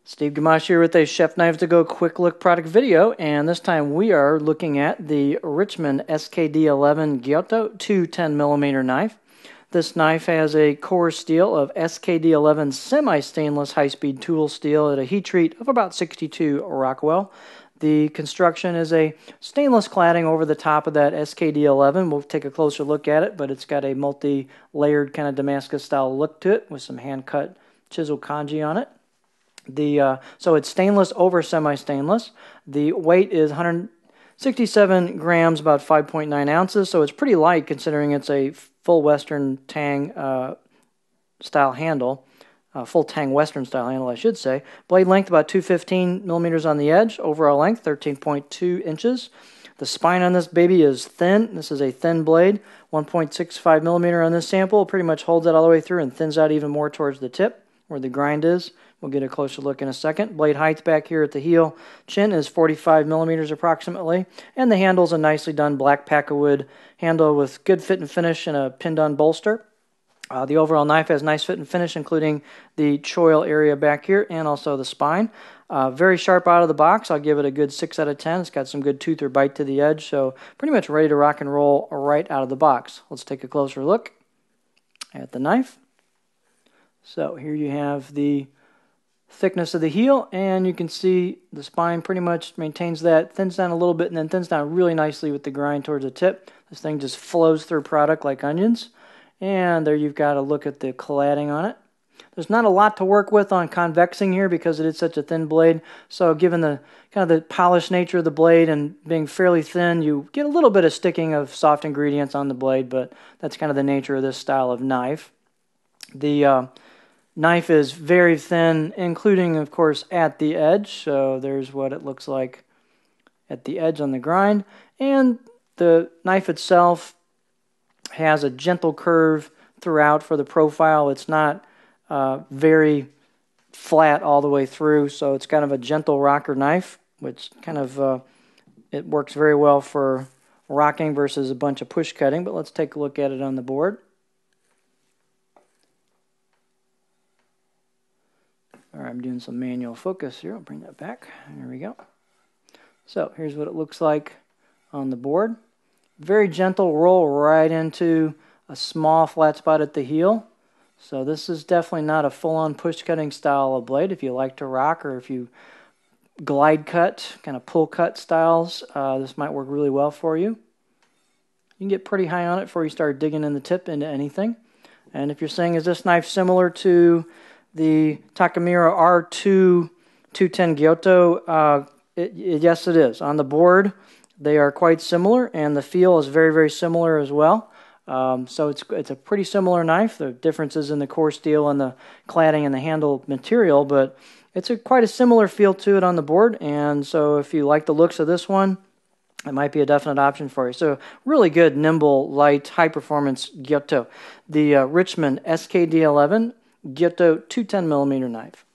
Steve Gamache here with a Chef Knives to Go quick look product video, and this time we are looking at the Richmond SKD 11 Gyuto 210mm knife. This knife has a core steel of SKD 11 semi-stainless high-speed tool steel at a heat treat of about 62 Rockwell. The construction is a stainless cladding over the top of that SKD 11. We'll take a closer look at it, but it's got a multi-layered kind of Damascus style look to it with some hand-cut chisel kanji on it. So it's stainless over semi-stainless. The weight is 167 grams, about 5.9 ounces, so it's pretty light considering it's a full Western tang style handle. Full tang Western style handle, I should say. Blade length about 215 millimeters on the edge. Overall length 13.2 inches. The spine on this baby is thin. This is a thin blade. 1.65 millimeter on this sample. Pretty much holds that all the way through and thins out even more towards the tip where the grind is. We'll get a closer look in a second. Blade height back here at the heel chin is 45 millimeters approximately. And the handle is a nicely done black Packawood handle with good fit and finish and a pinned-on bolster. The overall knife has nice fit and finish, including the choil area back here and also the spine. Very sharp out of the box. I'll give it a good 6 out of 10. It's got some good tooth or bite to the edge, so pretty much ready to rock and roll right out of the box. Let's take a closer look at the knife. So here you have the thickness of the heel, and you can see the spine pretty much maintains that, thins down a little bit, and then thins down really nicely with the grind towards the tip. This thing just flows through product like onions. And there you've got a look at the cladding on it. There's not a lot to work with on convexing here because it is such a thin blade. So given the kind of the polished nature of the blade and being fairly thin, you get a little bit of sticking of soft ingredients on the blade, but that's kind of the nature of this style of knife. The knife is very thin, including, of course, at the edge. So there's what it looks like at the edge on the grind. And the knife itself has a gentle curve throughout for the profile. It's not very flat all the way through, so it's kind of a gentle rocker knife, which kind of it works very well for rocking versus a bunch of push cutting. But let's take a look at it on the board. All right, I'm doing some manual focus here. I'll bring that back. There we go. So here's what it looks like on the board. Very gentle roll right into a small flat spot at the heel. So this is definitely not a full-on push cutting style of blade. If you like to rock or if you glide cut, kind of pull cut styles, this might work really well for you. You can get pretty high on it before you start digging in the tip into anything. And if you're saying, is this knife similar to the Takamura R2 210 Gyuto? Yes, it is. On the board, they are quite similar, and the feel is very, very similar as well. So it's a pretty similar knife. The difference is in the core steel and the cladding and the handle material, but it's quite a similar feel to it on the board. And so if you like the looks of this one, it might be a definite option for you. So really good, nimble, light, high-performance Gyuto. The Richmond SKD 11 Gyuto 210mm knife.